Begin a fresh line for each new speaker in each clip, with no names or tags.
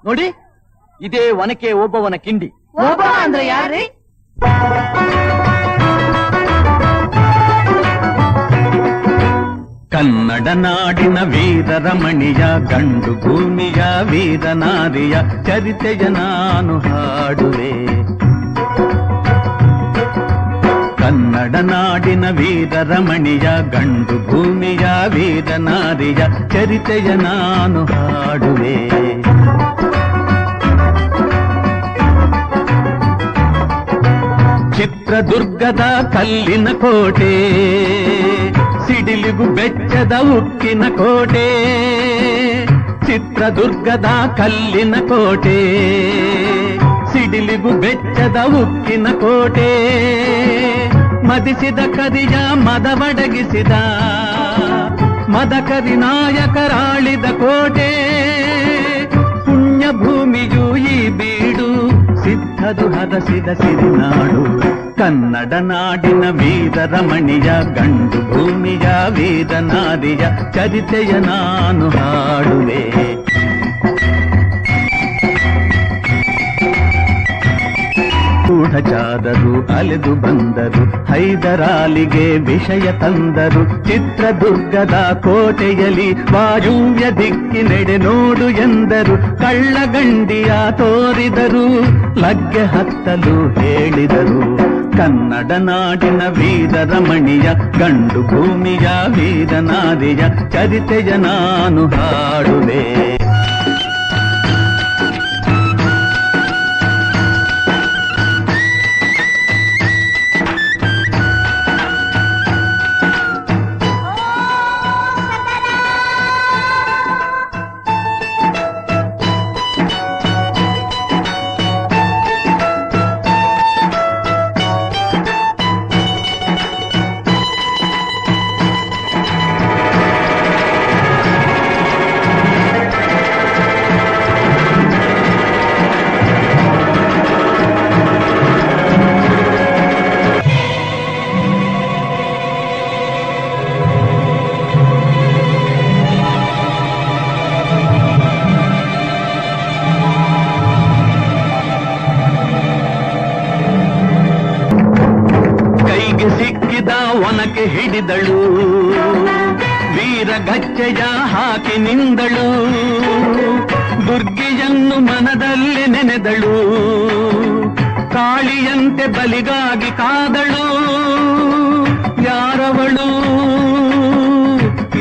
ನೋಡಿ, ಇದೇ ಒನಕೆ ಓಬವ್ವನ ಕಿಂಡಿ.
ಓಬವ್ವ ಅಂದ್ರೆ ಯಾರ್ರಿ?
ಕನ್ನಡ ನಾಡಿನ ವೀರರಮಣಿಯ ಗಂಡು ಭೂಮಿಯ ವೀರನಾರಿಯ ಚರಿತೆಯ ನಾನು ಹಾಡುವೆ. ಕನ್ನಡ ನಾಡಿನ ವೀರರಮಣಿಯ ಗಂಡು ಭೂಮಿಯ ವೀರನಾರಿಯ ಚರಿತೆಯ ನಾನು ಹಾಡುವೆ. ಚಿತ್ರದುರ್ಗದ ಕಲ್ಲಿನ ಕೋಟೆ, ಸಿಡಿಲಿಗು ಬೆಚ್ಚದ ಉಕ್ಕಿನ ಕೋಟೆ. ಚಿತ್ರದುರ್ಗದ ಕಲ್ಲಿನ ಕೋಟೆ, ಸಿಡಿಲಿಗು ಬೆಚ್ಚದ ಉಕ್ಕಿನ ಕೋಟೆ. ಮದಿಸಿದ ಕರಿಯ ಮದವಡಗಿಸಿದ ಮದಕರಿ ನಾಯಕರಾಳಿದ ಕೋಟೆ. ಪುಣ್ಯ ಭೂಮಿಯು ಈ ಬೀಡು, ಸಿದ್ಧದು ಹರಸಿದ ಸಿರಿನಾಡು. ಕನ್ನಡ ನಾಡಿನ ವೀರರಮಣಿಯ ಗಂಡು ಭೂಮಿಯ ವೀರನಾರಿಯ ಚರಿತೆಯ ನಾನು ಹಾಡುವೆ. ಗೂಢಚಾರರು ಅಲೆದು ಬಂದರು, ಹೈದರಾಲಿಗೆ ವಿಷಯ ತಂದರು. ಚಿತ್ರದುರ್ಗದ ಕೋಟೆಯಲ್ಲಿ ವಾಯುವ್ಯ ದಿಕ್ಕಿನೆಡೆ ನೋಡು ಎಂದರು. ಕಳ್ಳಗಂಡಿಯ ತೋರಿದರು, ಲಗ್ಗೆ ಹತ್ತಲು ಹೇಳಿದರು. ಕನ್ನಡ ನಾಡಿನ ವೀರರಮಣಿಯ ಗಂಡು ಭೂಮಿಯ ವೀರನಾರಿಯ ಚರಿತೆಯ ನಾನು ಹಾಡುವೆ. ಸಿಕ್ಕಿದ ಒನಕೆ ಹಿಡಿದಳು, ವೀರಗಚ್ಚೆಯ ಹಾಕಿ ನಿಂದಳು. ದುರ್ಗಿಯನ್ನು ಮನದಲ್ಲಿ ನೆನೆದಳು, ಕಾಳಿಯಂತೆ ಬಲಿಗಾಗಿ ಕಾದಳು. ಯಾರವಳು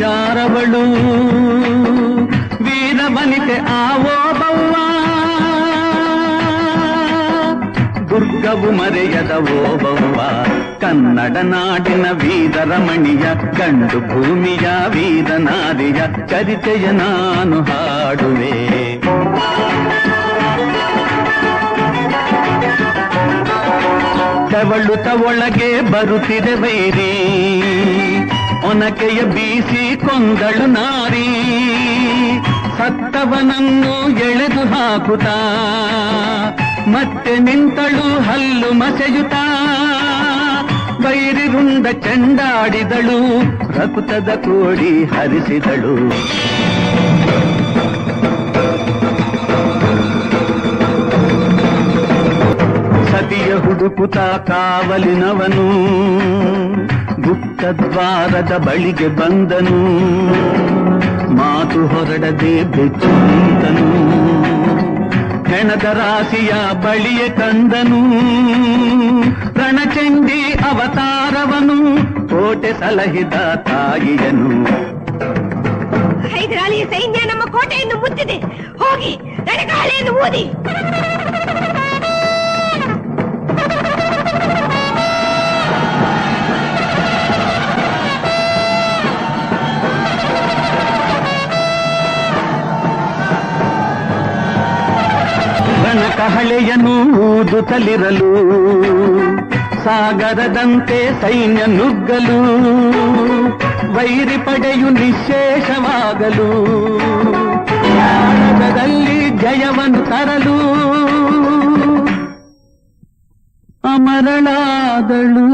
ಯಾರವಳು? ವೀರವನಿತೆ ಆ ಓಬವ್ವ, ದುರ್ಗವು ಮರೆಯದ ಓಬವ್ವ. ಕನ್ನಡ ನಾಡಿನ ವೀರರಮಣಿಯ ಗಂಡು ಭೂಮಿಯ ವೀರನಾರಿಯ ಚರಿತೆಯ ನಾನು ಹಾಡುವೆ. ತೆವಳುತ ಒಳಗೆ ಬರುತ್ತಿದೆ ವೈರಿ, ಒನಕೆಯ ಬೀಸಿ ಕೊಂದಳು ನಾರಿ. ಸತ್ತವನನ್ನು ಎಳೆದು ಹಾಕುತ್ತಾ ಮತ್ತೆ ನಿಂತಳು ಹಲ್ಲು ಮಸೆಯುತ್ತಾ. ವೈರಿ ರುಂಡ ಚೆಂಡಾಡಿದಳು, ರಕುತದ ಕೋಡಿ ಹರಿಸಿದಳು. ಸತಿಯ ಹುಡುಕುತ ಕಾವಲಿನವನು, ಗುಪ್ತದ್ವಾರದ ಬಳಿಗೆ ಬಂದನು. ಮಾತು ಹೊರಡದೆ ಬೆಚ್ಚು ನಿಂತನು, ಹೆಣದ ರಾಶಿಯ ಬಳಿಯೇ ಕಂದನು. ರಣಚಂಡಿ ಅವತಾರವನು, ಕೋಟೆ ಸಲಹಿದ ತಾಯಿಯನು.
ಹೈದರಾಲಿ ಸೈನ್ಯ ನಮ್ಮ ಕೋಟೆಯನ್ನು ಮುತ್ತಿದೆ, ಹೋಗಿ ರಣಗಾಳಿಯನ್ನು ಊದಿ.
ಕಹಳೆಯನ್ನು ಊದುತ್ತಲಿರಲು, ಸಾಗರದಂತೆ ಸೈನ್ಯ ನುಗ್ಗಲು. ವೈರಿ ಪಡೆಯು ನಿಶ್ಶೇಷವಾಗಲು, ಭಾರತದಲ್ಲಿ ಜಯವನ್ನು ತರಲು. ಅಮರಳಾದಳು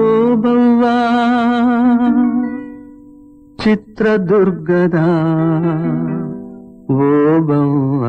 ಓಬವ್ವ, ಚಿತ್ರದುರ್ಗದ ಓಬವ್ವ.